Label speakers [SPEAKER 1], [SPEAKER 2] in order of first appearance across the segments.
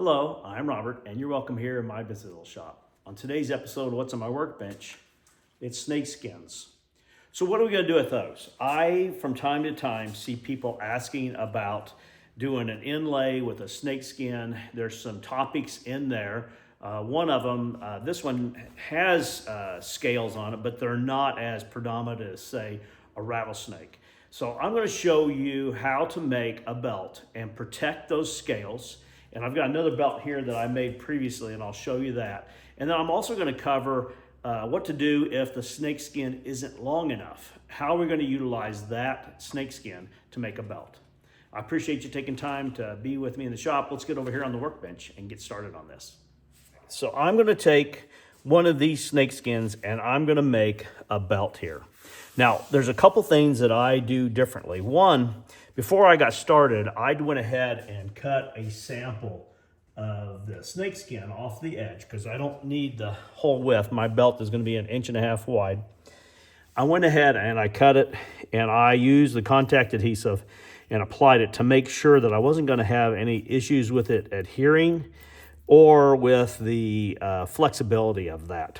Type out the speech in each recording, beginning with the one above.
[SPEAKER 1] Hello, I'm Robert, and you're welcome here in my busy little shop. On today's episode of What's on My Workbench, it's snakeskins. So what are we going to do with those? I, from time to time, see people asking about doing an inlay with a snakeskin. There's some topics in there. One of them, this one has scales on it, but they're not as predominant as, say, a rattlesnake. So I'm going to show you how to make a belt and protect those scales. And I've got another belt here that I made previously, and I'll show you that. And then I'm also going to cover what to do if the snakeskin isn't long enough. How are we going to utilize that snakeskin to make a belt? I appreciate you taking time to be with me in the shop. Let's get over here on the workbench and get started on this. So I'm going to take one of these snakeskins and I'm going to make a belt here. Now, there's a couple things that I do differently. One, before I got started, I went ahead and cut a sample of the snakeskin off the edge because I don't need the whole width. My belt is going to be 1.5 inches wide. I went ahead and I cut it, and I used the contact adhesive and applied it to make sure that I wasn't going to have any issues with it adhering or with the flexibility of that.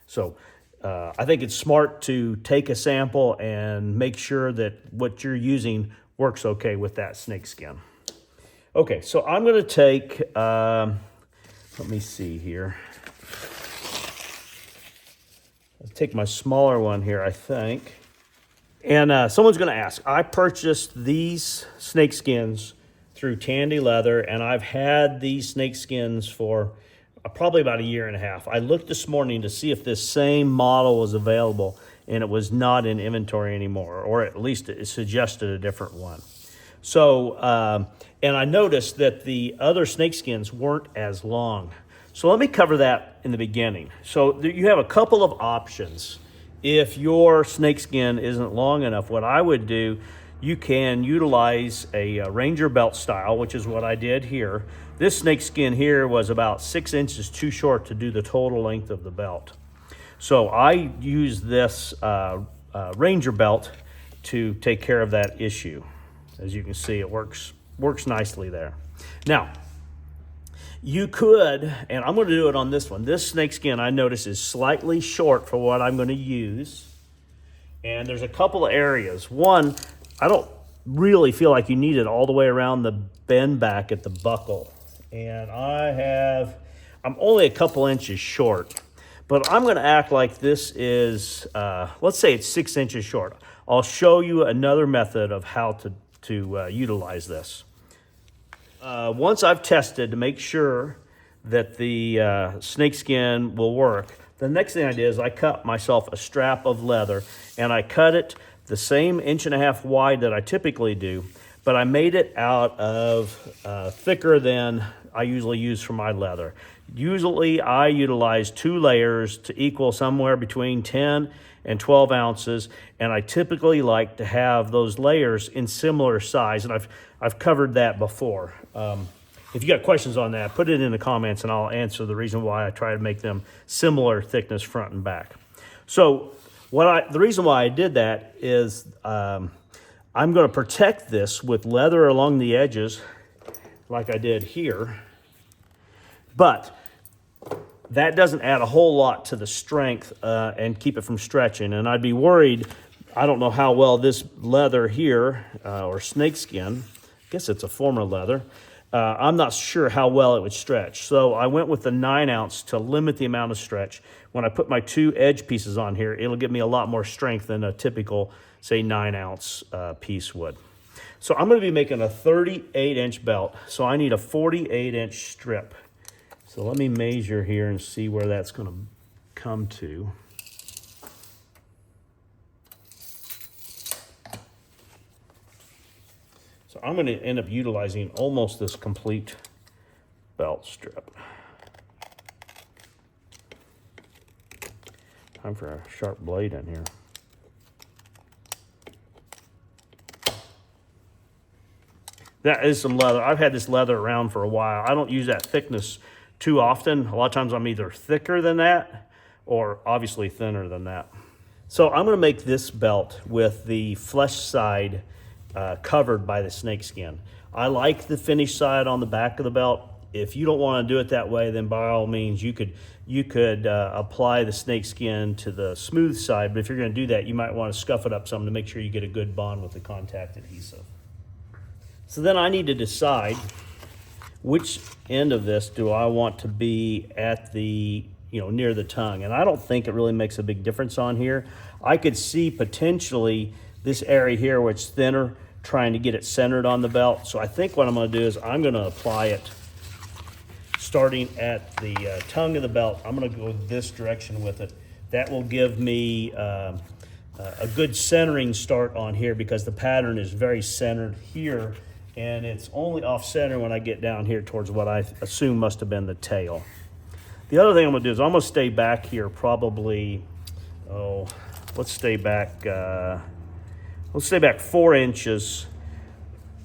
[SPEAKER 1] So I think it's smart to take a sample and make sure that what you're using works okay with that snakeskin. Okay, so I'm going to take, let me see here. I'll take my smaller one here, I think. And someone's going to ask, I purchased these snakeskins through Tandy Leather, and I've had these snakeskins for probably about 1.5 years. I looked this morning to see if this same model was available, and it was not in inventory anymore, or at least it suggested a different one. So, and I noticed that the other snakeskins weren't as long. So let me cover that in the beginning. So you have a couple of options. If your snakeskin isn't long enough, what I would do, you can utilize a Ranger belt style, which is what I did here. This snakeskin here was about 6 inches too short to do the total length of the belt. So I use this Ranger belt to take care of that issue. As you can see, it works nicely there. Now, you could, and I'm going to do it on this one. This snakeskin I notice is slightly short for what I'm going to use. And there's a couple of areas. One, I don't really feel like you need it all the way around the bend back at the buckle. And I'm only a couple inches short, but I'm going to act like this is, let's say it's 6 inches short. I'll show you another method of how to utilize this. Once I've tested to make sure that the snakeskin will work, the next thing I did is I cut myself a strap of leather, and I cut it the same 1.5 inches wide that I typically do, but I made it out of thicker than I usually use for my leather. Usually I utilize 2 layers to equal somewhere between 10 and 12 ounces, and I typically like to have those layers in similar size, and I've covered that before. If you got questions on that, put it in the comments and I'll answer the reason why I try to make them similar thickness front and back. So the reason why I did that is I'm going to protect this with leather along the edges like I did here, but that doesn't add a whole lot to the strength and keep it from stretching. And I'd be worried, I don't know how well this leather here, or snakeskin, I guess it's a former leather, I'm not sure how well it would stretch. So I went with the 9 ounce to limit the amount of stretch. When I put my 2 edge pieces on here, it'll give me a lot more strength than a typical, say, 9 ounce piece would. So I'm going to be making a 38-inch belt. So I need a 48-inch strip. So let me measure here and see where that's going to come to. So I'm going to end up utilizing almost this complete belt strip. Time for a sharp blade in here. That is some leather. I've had this leather around for a while. I don't use that thickness too often. A lot of times I'm either thicker than that or obviously thinner than that. So I'm going to make this belt with the flesh side covered by the snakeskin. I like the finished side on the back of the belt. If you don't want to do it that way, then by all means, you could apply the snakeskin to the smooth side. But if you're going to do that, you might want to scuff it up some to make sure you get a good bond with the contact adhesive. So then I need to decide which end of this do I want to be at the, near the tongue. And I don't think it really makes a big difference on here. I could see potentially this area here, which is thinner, trying to get it centered on the belt. So I think what I'm going to do is I'm going to apply it starting at the tongue of the belt. I'm going to go this direction with it. That will give me a good centering start on here, because the pattern is very centered here, and it's only off center when I get down here towards what I assume must have been the tail. The other thing I'm going to do is I'm going to stay back here probably, let's stay back 4 inches,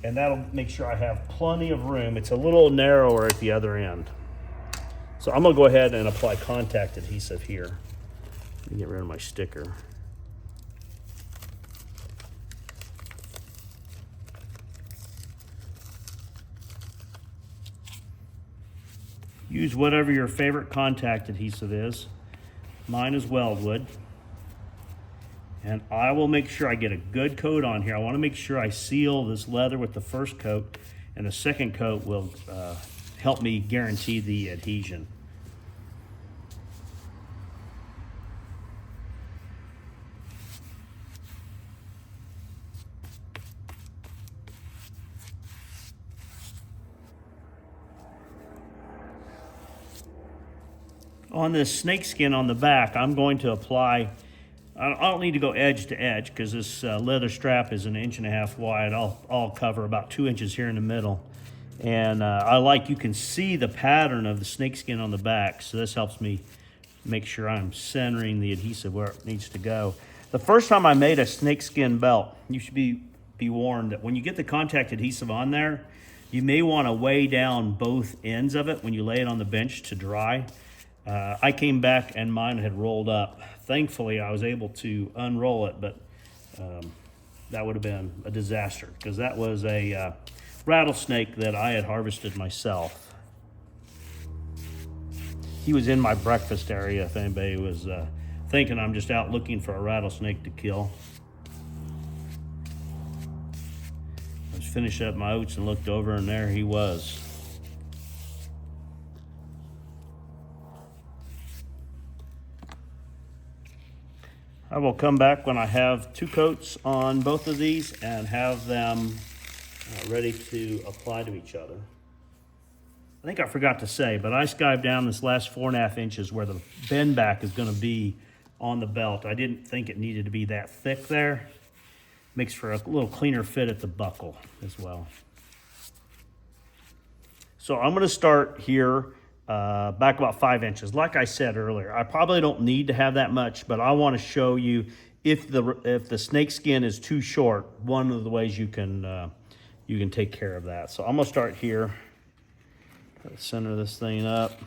[SPEAKER 1] and that'll make sure I have plenty of room. It's a little narrower at the other end. So I'm gonna go ahead and apply contact adhesive here. Let me get rid of my sticker. Use whatever your favorite contact adhesive is. Mine is Weldwood. And I will make sure I get a good coat on here. I want to make sure I seal this leather with the first coat, and the second coat will help me guarantee the adhesion. On this snakeskin on the back, I'm going to apply, I don't need to go edge to edge because this leather strap is 1.5 inches wide. I'll cover about 2 inches here in the middle. And you can see the pattern of the snakeskin on the back, so this helps me make sure I'm centering the adhesive where it needs to go. The first time I made a snakeskin belt, you should be warned that when you get the contact adhesive on there, you may want to weigh down both ends of it when you lay it on the bench to dry. I came back and mine had rolled up. Thankfully, I was able to unroll it, but that would have been a disaster because that was a rattlesnake that I had harvested myself. He was in my breakfast area, if anybody was thinking I'm just out looking for a rattlesnake to kill. I was finishing up my oats and looked over, and there he was. I will come back when I have 2 coats on both of these and have them ready to apply to each other. I think I forgot to say, but I skived down this last 4.5 inches where the bend back is going to be on the belt. I didn't think it needed to be that thick there. Makes for a little cleaner fit at the buckle as well. So I'm going to start here back about 5 inches. Like I said earlier, I probably don't need to have that much, but I want to show you if the snakeskin is too short, one of the ways you can take care of that. So I'm gonna start here. Center this thing up.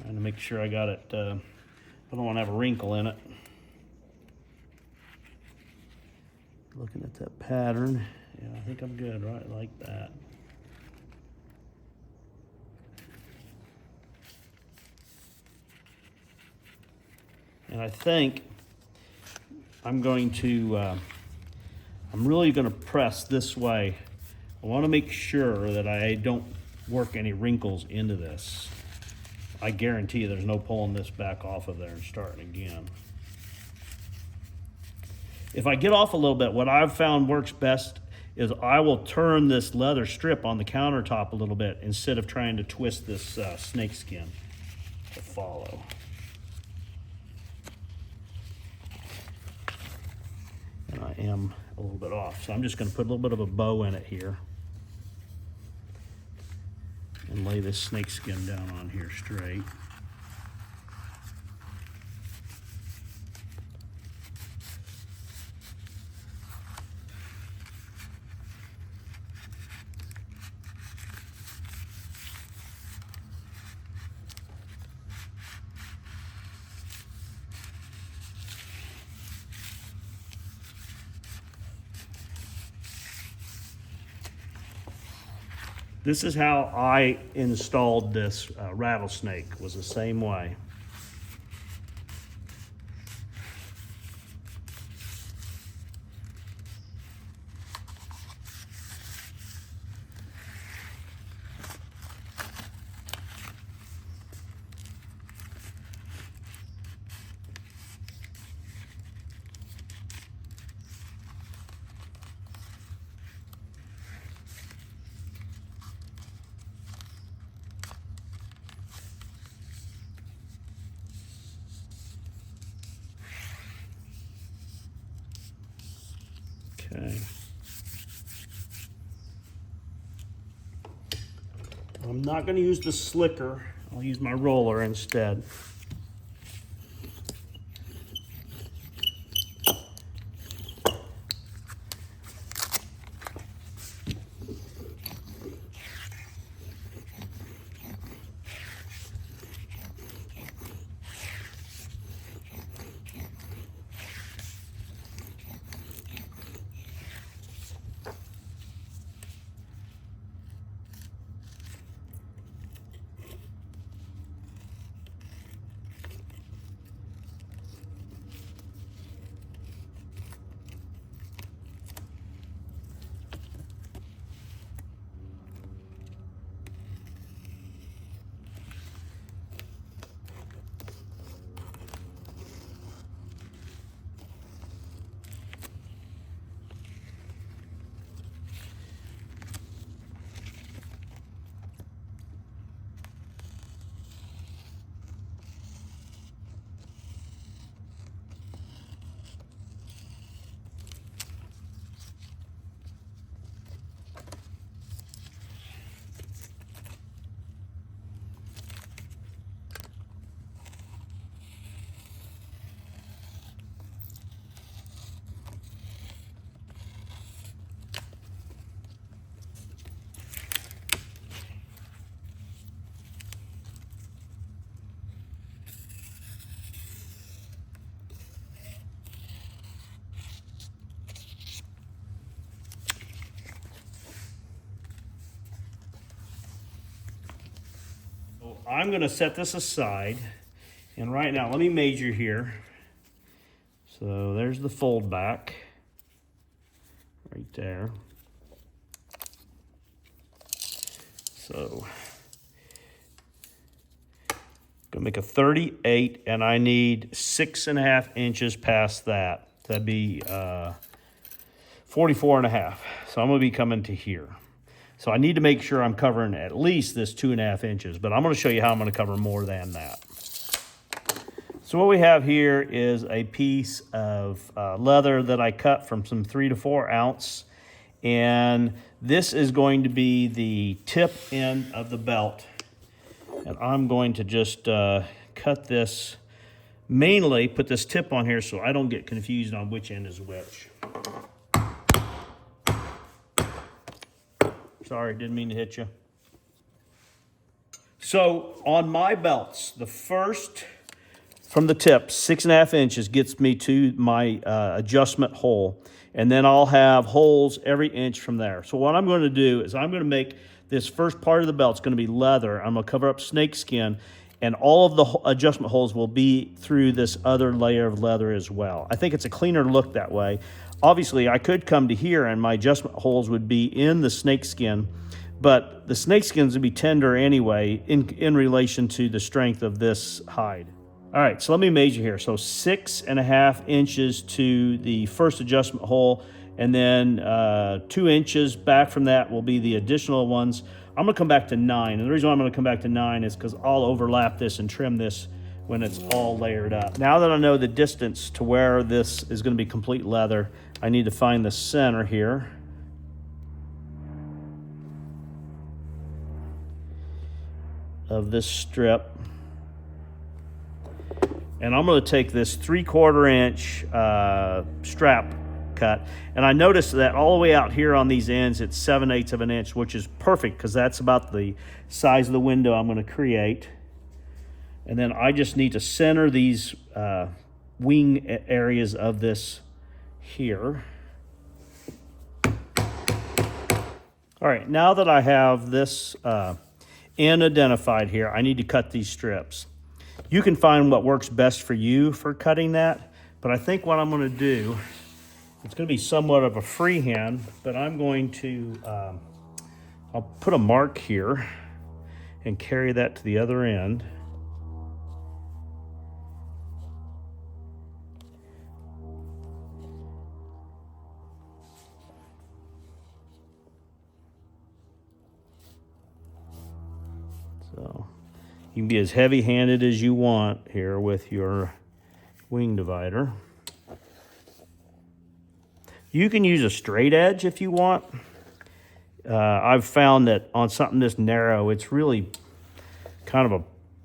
[SPEAKER 1] Trying to make sure I got it. I don't want to have a wrinkle in it. Looking at that pattern, yeah, I think I'm good, right? Like that. And I think I'm really going to press this way. I want to make sure that I don't work any wrinkles into this. I guarantee you there's no pulling this back off of there and starting again. If I get off a little bit, what I've found works best is I will turn this leather strip on the countertop a little bit instead of trying to twist this snakeskin to follow. And I am a little bit off, so I'm just going to put a little bit of a bow in it here and lay this snakeskin down on here straight. This is how I installed this rattlesnake, was the same way. Okay. I'm not going to use the slicker. I'll use my roller instead. I'm going to set this aside, and right now let me measure here. So there's the fold back right there. So I'm going to make a 38, and I need 6.5 inches past that. That'd be 44.5. So I'm going to be coming to here. So I need to make sure I'm covering at least this 2.5 inches, but I'm going to show you how I'm going to cover more than that. So what we have here is a piece of leather that I cut from some 3 to 4 ounce, and this is going to be the tip end of the belt. And I'm going to just cut this, mainly put this tip on here so I don't get confused on which end is which. Sorry, didn't mean to hit you. So on my belts, the first from the tip, 6.5 inches, gets me to my adjustment hole. And then I'll have holes every inch from there. So what I'm going to do is I'm going to make this first part of the belt, it's going to be leather. I'm going to cover up snakeskin, and all of the adjustment holes will be through this other layer of leather as well. I think it's a cleaner look that way. Obviously, I could come to here and my adjustment holes would be in the snakeskin, but the snakeskins would be tender anyway in relation to the strength of this hide. All right, so let me measure here. So 6.5 inches to the first adjustment hole, and then 2 inches back from that will be the additional ones. I'm gonna come back to 9, and the reason why I'm gonna come back to 9 is because I'll overlap this and trim this when it's all layered up. Now that I know the distance to where this is gonna be complete leather, I need to find the center here. Of this strip. And I'm going to take this 3/4 inch strap cut. And I noticed that all the way out here on these ends, it's 7/8 of an inch, which is perfect because that's about the size of the window I'm going to create. And then I just need to center these wing areas of this here. All right, now that I have this end identified here, I need to cut these strips. You can find what works best for you for cutting that, but I think what I'm going to do, it's going to be somewhat of a freehand, but I'm going to, I'll put a mark here and carry that to the other end. So you can be as heavy-handed as you want here with your wing divider. You can use a straight edge if you want. I've found that on something this narrow, it's really kind of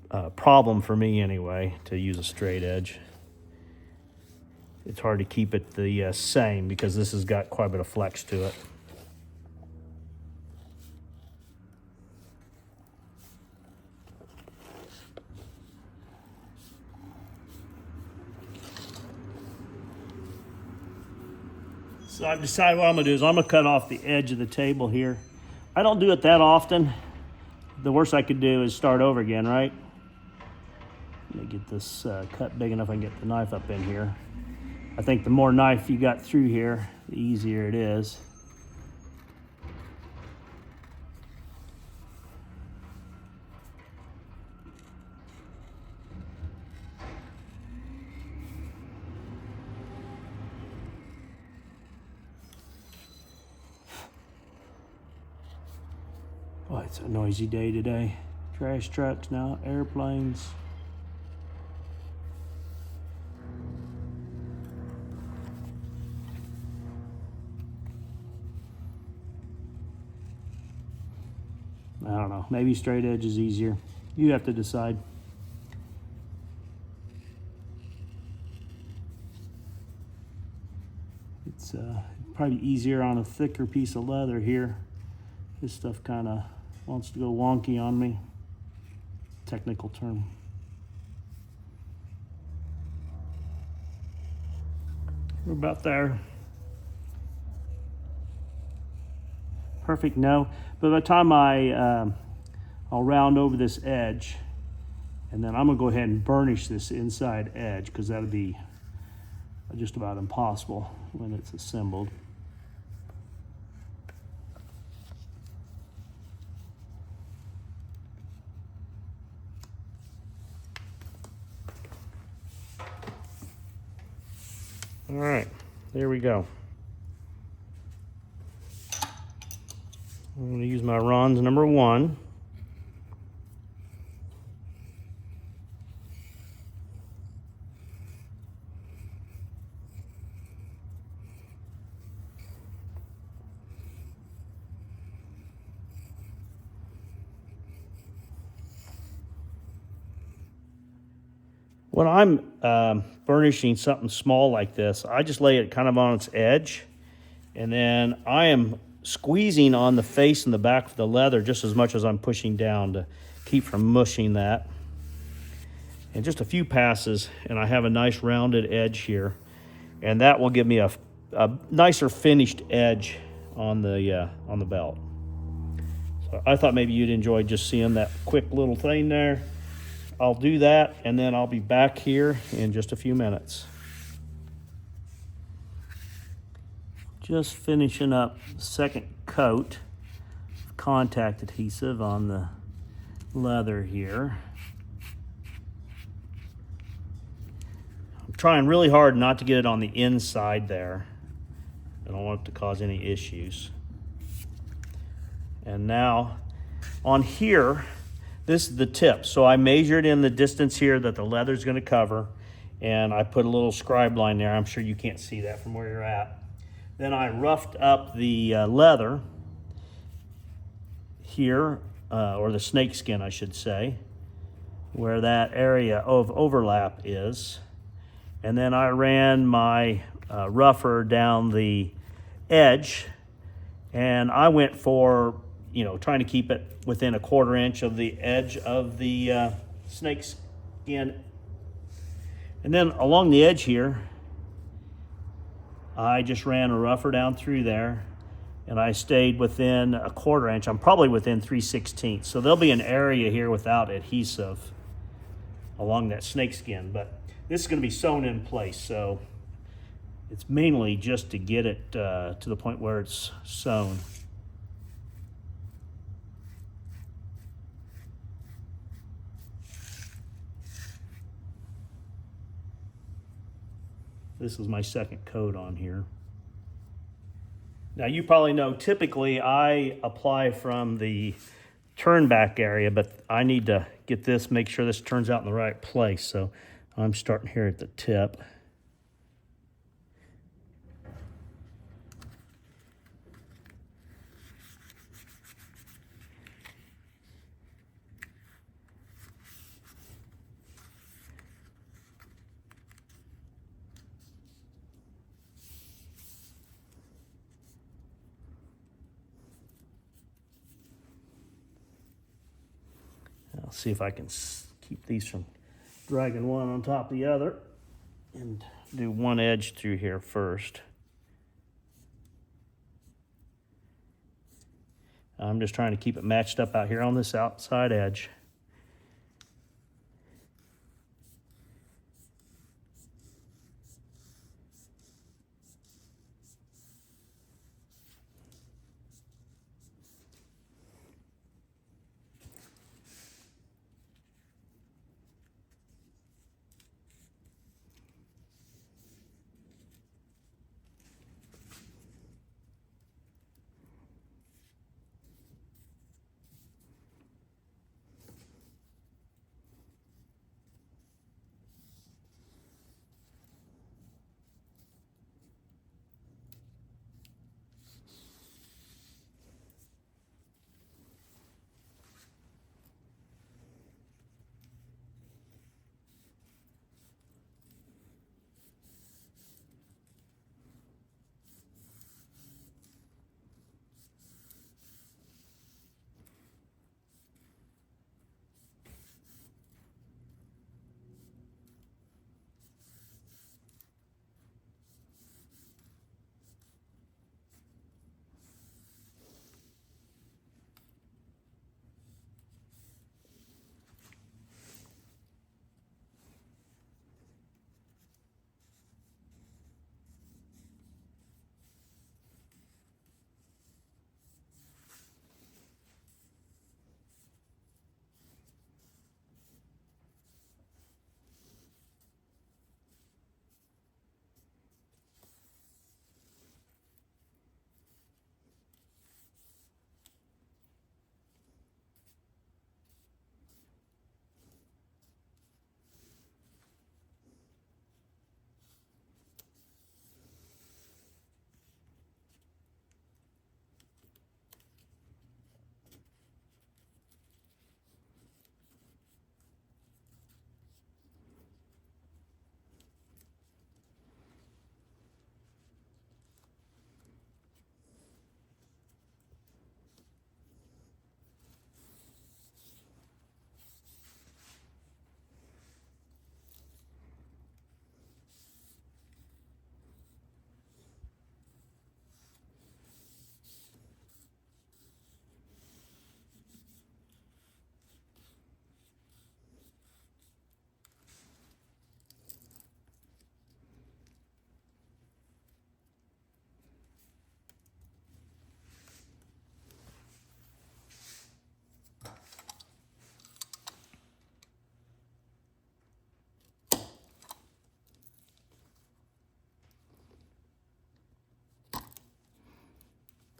[SPEAKER 1] a problem for me anyway to use a straight edge. It's hard to keep it the same because this has got quite a bit of flex to it. So I've decided what I'm gonna do is I'm gonna cut off the edge of the table here. I don't do it that often. The worst I could do is start over again, right? Let me get this cut big enough I can get the knife up in here. I think the more knife you got through here, the easier it is. Boy, it's a noisy day today. Trash trucks now, airplanes. I don't know, maybe straight edge is easier. You have to decide. It's probably easier on a thicker piece of leather here. This stuff kind of wants to go wonky on me. Technical term. We're about there. Perfect, no. But by the time I'll round over this edge, and then I'm gonna go ahead and burnish this inside edge because that'll be just about impossible when it's assembled. All right, there we go. I'm going to use my Ron's number 1. When I'm burnishing something small like this, I just lay it kind of on its edge, and then I am squeezing on the face and the back of the leather just as much as I'm pushing down to keep from mushing that. And just a few passes, and I have a nice rounded edge here, and that will give me a nicer finished edge on the belt. So I thought maybe you'd enjoy just seeing that quick little thing there. I'll do that, and then I'll be back here in just a few minutes. Just finishing up the second coat of contact adhesive on the leather here. I'm trying really hard not to get it on the inside there. I don't want it to cause any issues. And now on here, this is the tip. So I measured in the distance here that the leather's gonna cover, and I put a little scribe line there. I'm sure you can't see that from where you're at. Then I roughed up the leather here, or the snakeskin, I should say, where that area of overlap is. And then I ran my rougher down the edge, and I went for, trying to keep it within a 1/4 inch of the edge of the snakeskin. And then along the edge here, I just ran a rougher down through there, and I stayed within a 1/4 inch. I'm probably within 3/16. So there'll be an area here without adhesive along that snakeskin, but this is going to be sewn in place. So it's mainly just to get it to the point where it's sewn. This is my second coat on here. Now you probably know, typically I apply from the turn back area, but I need to get this, make sure this turns out in the right place. So I'm starting here at the tip. I'll see if I can keep these from dragging one on top of the other, and do one edge through here first. I'm just trying to keep it matched up out here on this outside edge.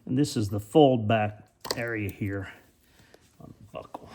[SPEAKER 1] And this is the fold back area here on the buckle.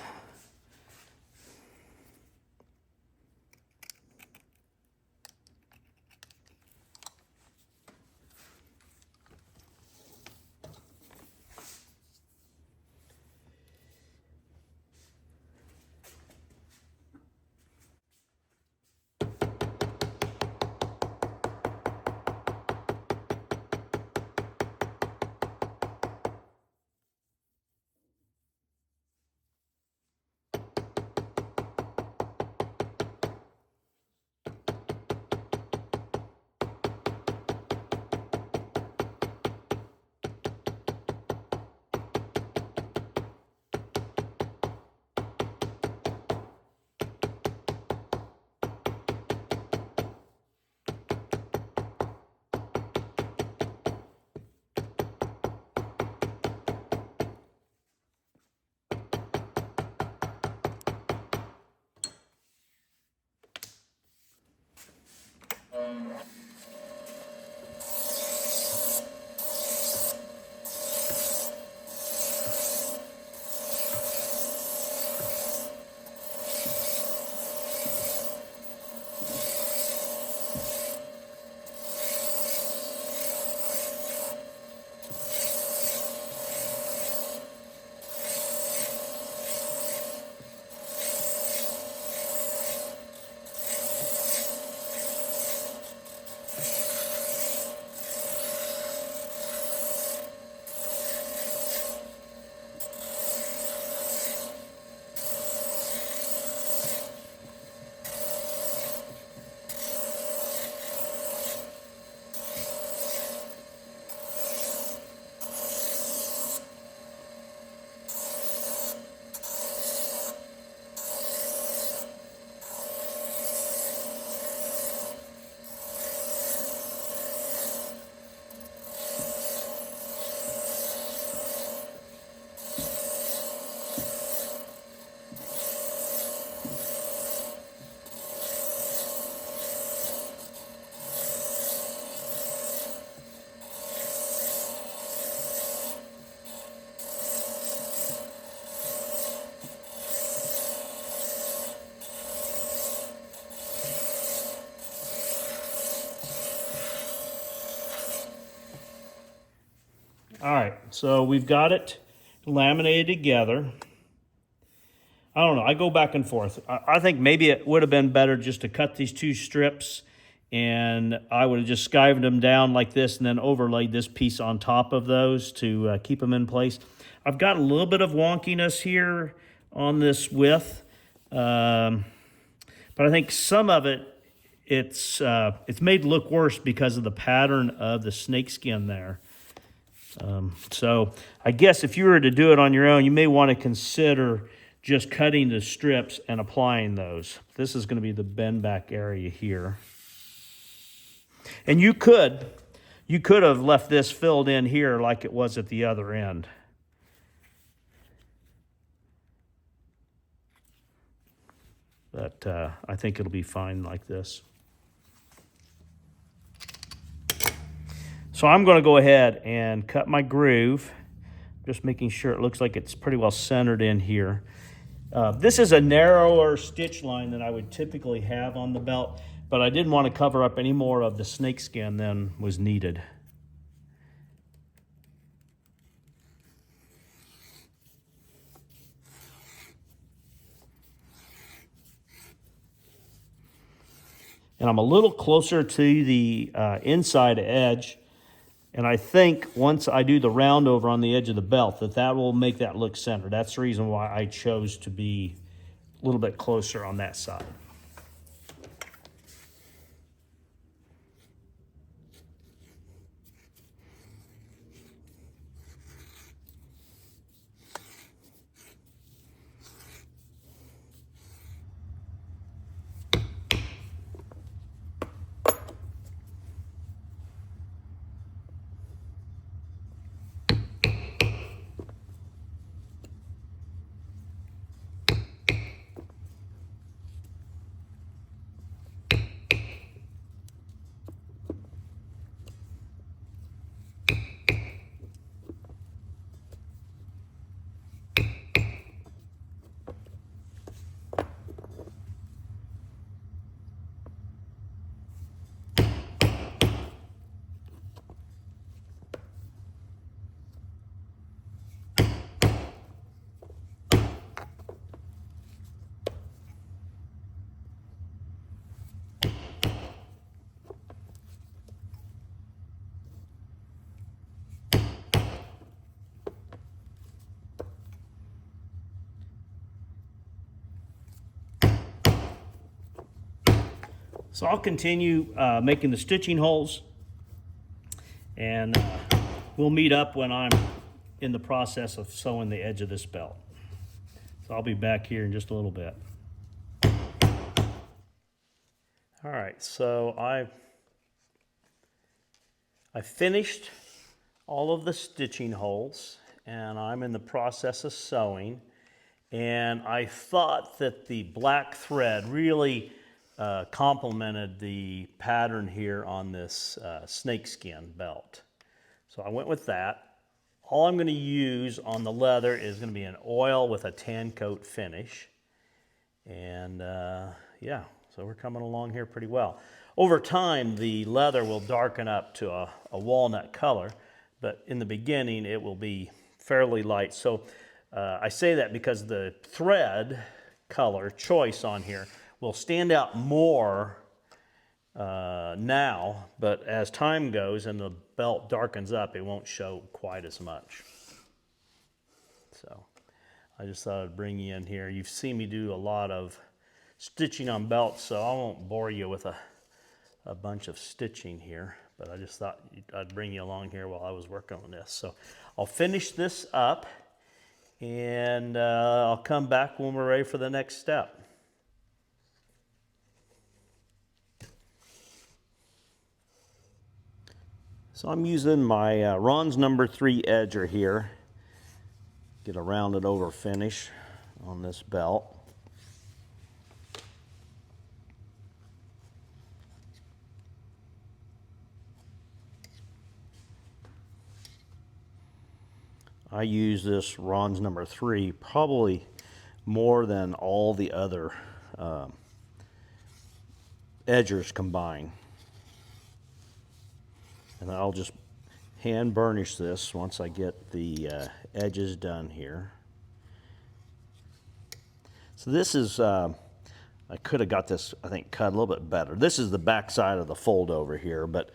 [SPEAKER 1] All right, so we've got it laminated together. I don't know, I go back and forth. I think maybe it would have been better just to cut these two strips, and I would have just skived them down like this and then overlaid this piece on top of those to keep them in place. I've got a little bit of wonkiness here on this width, but I think some of it, it's made look worse because of the pattern of the snakeskin there. So I guess if you were to do it on your own, you may want to consider just cutting the strips and applying those. This is going to be the bend back area here. And you could have left this filled in here like it was at the other end. But I think it'll be fine like this. So I'm going to go ahead and cut my groove, just making sure it looks like it's pretty well centered in here. This is a narrower stitch line than I would typically have on the belt, but I didn't want to cover up any more of the snakeskin than was needed. And I'm a little closer to the inside edge. And I think once I do the round over on the edge of the belt, that will make that look centered. That's the reason why I chose to be a little bit closer on that side. So I'll continue making the stitching holes, and we'll meet up when I'm in the process of sewing the edge of this belt. So I'll be back here in just a little bit. All right, so I finished all of the stitching holes, and I'm in the process of sewing. And I thought that the black thread really complemented the pattern here on this snakeskin belt. So I went with that. All I'm going to use on the leather is going to be an oil with a tan coat finish. And yeah, so we're coming along here pretty well. Over time, the leather will darken up to a walnut color, but in the beginning, it will be fairly light. So I say that because the thread color choice on here will stand out more now, but as time goes and the belt darkens up, it won't show quite as much. So I just thought I'd bring you in here. You've seen me do a lot of stitching on belts, so I won't bore you with a bunch of stitching here, but I just thought I'd bring you along here while I was working on this. So I'll finish this up, and I'll come back when we're ready for the next step. So I'm using my Ron's number 3 edger here. Get a rounded over finish on this belt. I use this Ron's number 3 probably more than all the other edgers combined. And I'll just hand burnish this once I get the edges done here. So this is, I could have got this, I think, cut a little bit better. This is the back side of the fold over here, but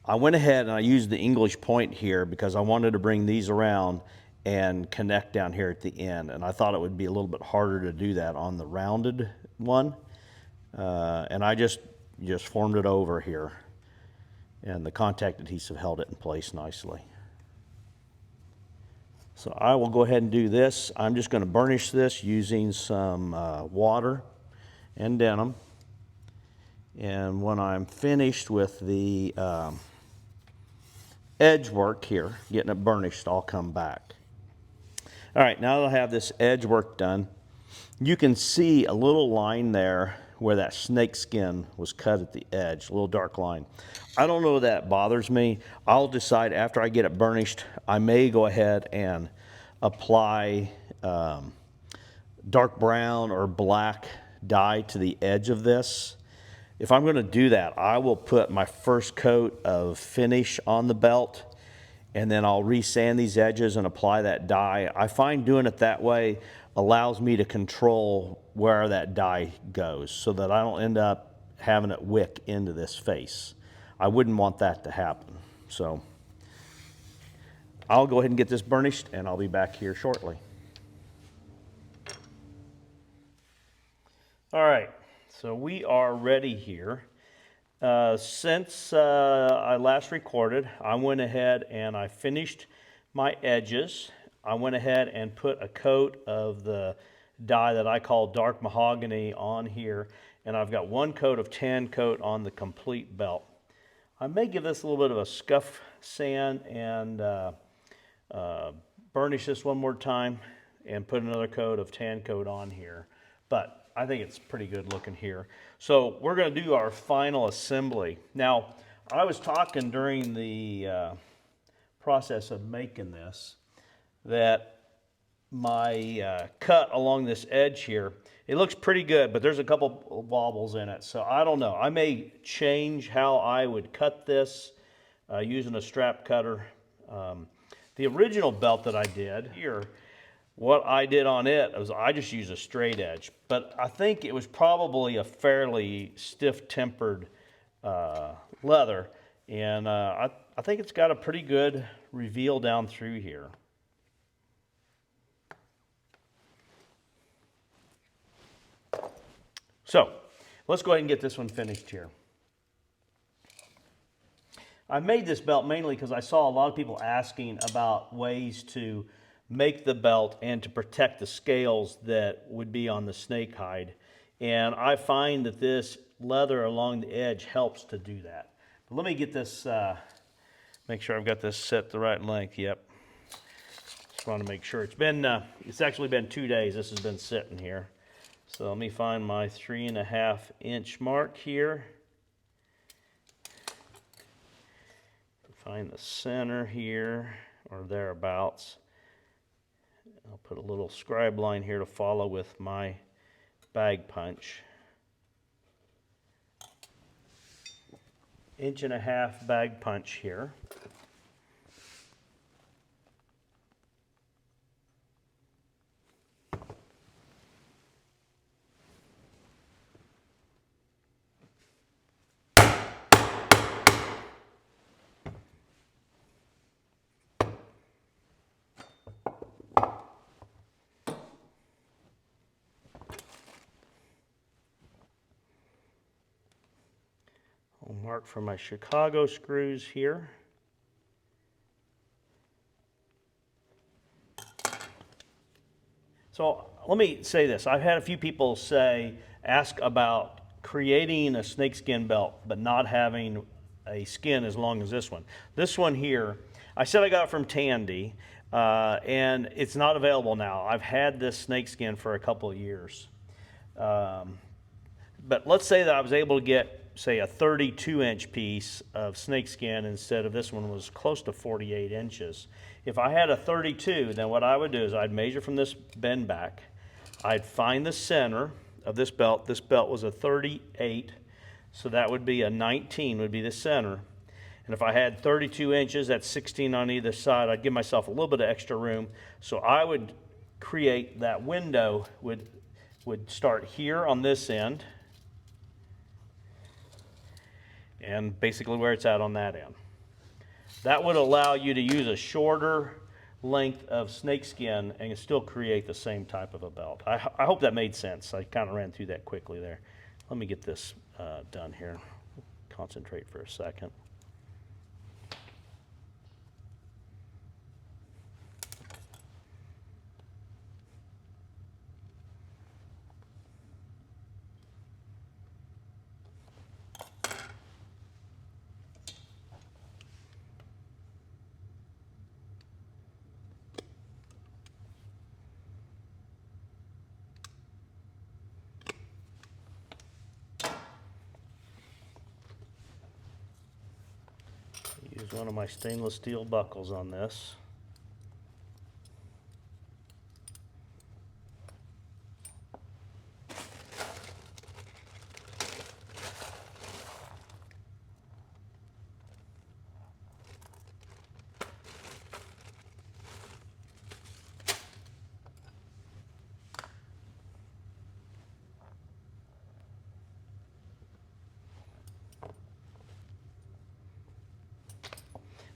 [SPEAKER 1] I went ahead and I used the English point here because I wanted to bring these around and connect down here at the end. And I thought it would be a little bit harder to do that on the rounded one. And I just formed it over here. And the contact adhesive held it in place nicely. So I will go ahead and do this. I'm just going to burnish this using some water and denim. And when I'm finished with the edge work here, getting it burnished, I'll come back. All right, now that I have this edge work done, you can see a little line there where that snakeskin was cut at the edge, a little dark line. I don't know if that bothers me. I'll decide after I get it burnished, I may go ahead and apply dark brown or black dye to the edge of this. If I'm going to do that, I will put my first coat of finish on the belt, and then I'll resand these edges and apply that dye. I find doing it that way allows me to control where that dye goes so that I don't end up having it wick into this face. I wouldn't want that to happen. So I'll go ahead and get this burnished, and I'll be back here shortly. All right, so we are ready here. Since I last recorded, I went ahead and I finished my edges. I went ahead and put a coat of the dye that I call dark mahogany on here, and I've got one coat of tan coat on the complete belt. I may give this a little bit of a scuff sand and burnish this one more time and put another coat of tan coat on here, but I think it's pretty good looking here. So we're going to do our final assembly. Now, I was talking during the process of making this that my cut along this edge here, it looks pretty good, but there's a couple wobbles in it. So I don't know. I may change how I would cut this using a strap cutter. The original belt that I did here, what I did on it was I just used a straight edge, but I think it was probably a fairly stiff-tempered leather, and I think it's got a pretty good reveal down through here. So let's go ahead and get this one finished here. I made this belt mainly because I saw a lot of people asking about ways to make the belt and to protect the scales that would be on the snake hide. And I find that this leather along the edge helps to do that. But let me get this, make sure I've got this set the right length. Yep. Just want to make sure. It's actually been 2 days this has been sitting here. So let me find my 3.5 inch mark here. Find the center here or thereabouts. I'll put a little scribe line here to follow with my bag punch. 1.5 inch bag punch here. I'll mark for my Chicago screws here. So let me say this. I've had a few people ask about creating a snakeskin belt, but not having a skin as long as this one. This one here, I said I got it from Tandy, and it's not available now. I've had this snakeskin for a couple of years. But let's say that I was able to get, say, a 32-inch piece of snakeskin instead of this one was close to 48 inches. If I had a 32, then what I would do is I'd measure from this bend back. I'd find the center of this belt. This belt was a 38, so that would be a 19 would be the center. And if I had 32 inches, that's 16 on either side, I'd give myself a little bit of extra room. So I would create that window, would start here on this end, and basically where it's at on that end. That would allow you to use a shorter length of snakeskin and still create the same type of a belt. I hope that made sense. I kind of ran through that quickly there. Let me get this done here. Concentrate for a second. Use one of my stainless steel buckles on this.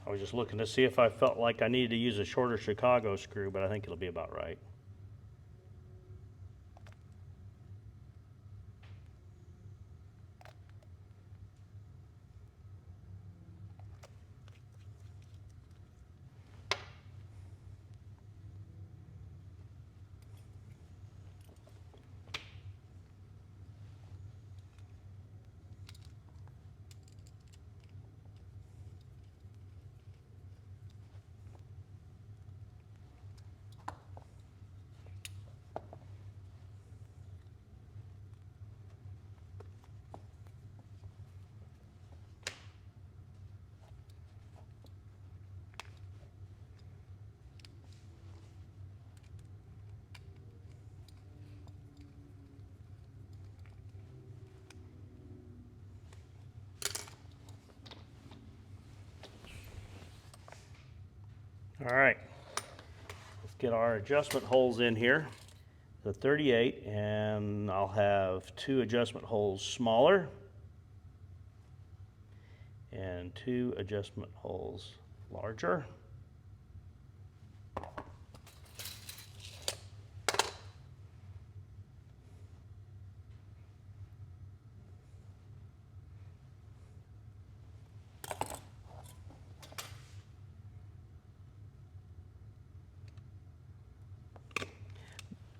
[SPEAKER 1] I was just looking to see if I felt like I needed to use a shorter Chicago screw, but I think it'll be about right. All right, let's get our adjustment holes in here. The 38, and I'll have 2 adjustment holes smaller and 2 adjustment holes larger.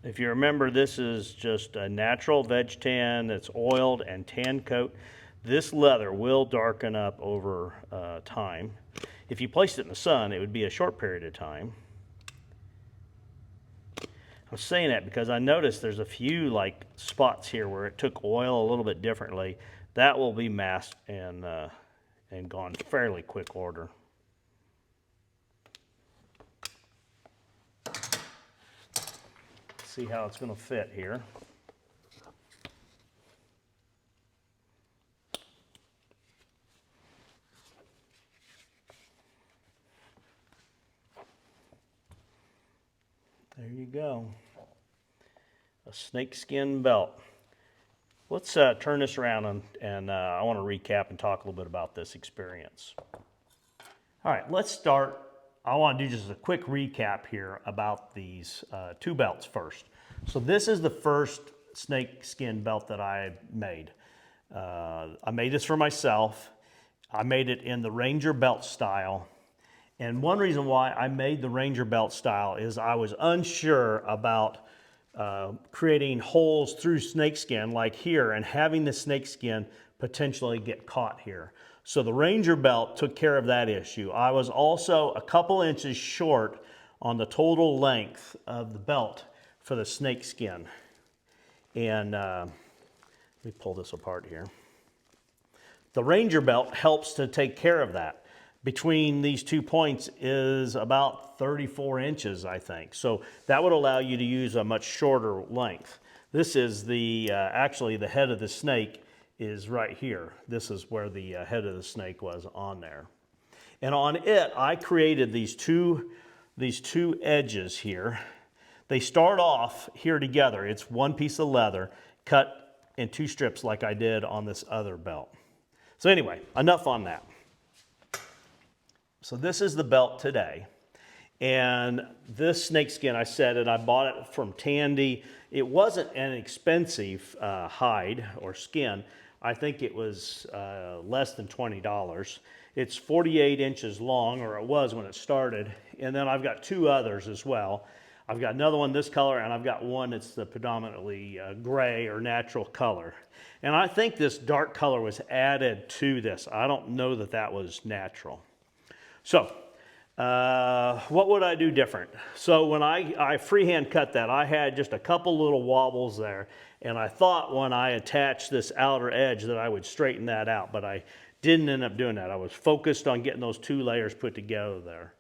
[SPEAKER 1] If you remember, this is just a natural veg tan that's oiled and tan coat. This leather will darken up over time. If you placed it in the sun, it would be a short period of time. I'm saying that because I noticed there's a few like spots here where it took oil a little bit differently. That will be masked and gone fairly quick order. See how it's going to fit here. There you go. A snakeskin belt. Let's turn this around and I want to recap and talk a little bit about this experience. All right, let's start. I want to do just a quick recap here about these 2 belts first. So this is the first snakeskin belt that I made. I made this for myself. I made it in the Ranger belt style. And one reason why I made the Ranger belt style is I was unsure about creating holes through snakeskin like here and having the snakeskin potentially get caught here. So the Ranger belt took care of that issue. I was also a couple inches short on the total length of the belt for the snakeskin. And let me pull this apart here. The Ranger belt helps to take care of that. Between these 2 points is about 34 inches, I think. So that would allow you to use a much shorter length. This is the, actually the head of the snake is right here. This is where the head of the snake was on there. And on it, I created these two edges here. They start off here together. It's one piece of leather cut in 2 strips like I did on this other belt. So anyway, enough on that. So this is the belt today. And this snakeskin, I said it, I bought it from Tandy. It wasn't an expensive hide or skin. I think it was less than $20. It's 48 inches long, or it was when it started. And then I've got 2 others as well. I've got another one this color, and I've got one that's the predominantly gray or natural color. And I think this dark color was added to this. I don't know that that was natural. So, what would I do different? So when I freehand cut that, I had just a couple little wobbles there, and I thought when I attached this outer edge that I would straighten that out, but I didn't end up doing that. I was focused on getting those 2 layers put together there.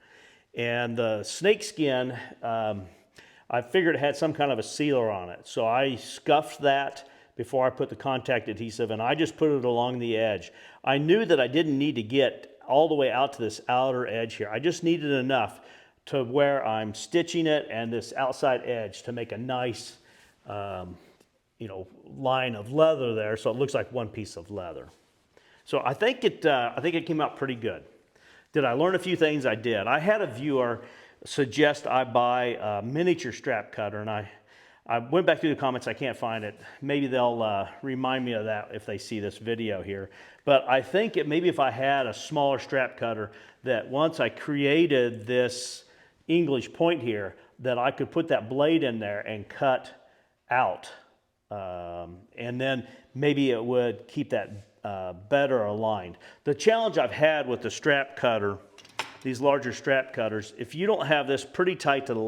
[SPEAKER 1] And the snakeskin, I figured it had some kind of a sealer on it, so I scuffed that before I put the contact adhesive, and I just put it along the edge. I knew that I didn't need to get all the way out to this outer edge here. I just needed enough to where I'm stitching it and this outside edge to make a nice, line of leather there, so it looks like one piece of leather. So I think it came out pretty good. Did I learn a few things? I did. I had a viewer suggest I buy a miniature strap cutter, and I went back through the comments. I can't find it. Maybe they'll remind me of that if they see this video here. But I think maybe if I had a smaller strap cutter, that once I created this English point here, that I could put that blade in there and cut out. And then maybe it would keep that better aligned. The challenge I've had with the strap cutter, these larger strap cutters, if you don't have this pretty tight to the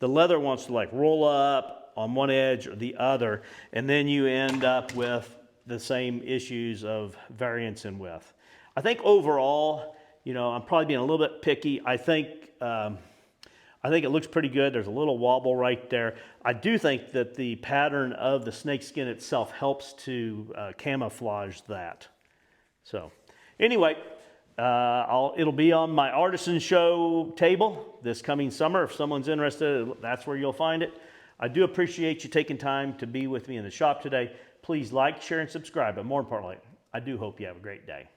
[SPEAKER 1] leather wants to like roll up on one edge or the other, and then you end up with the same issues of variance in width. I think overall, I'm probably being a little bit picky. I think it looks pretty good. There's a little wobble right there. I do think that the pattern of the snakeskin itself helps to camouflage that. So anyway, it'll be on my artisan show table this coming summer. If someone's interested, that's where you'll find it. I do appreciate you taking time to be with me in the shop today. Please like, share, and subscribe. But more importantly, I do hope you have a great day.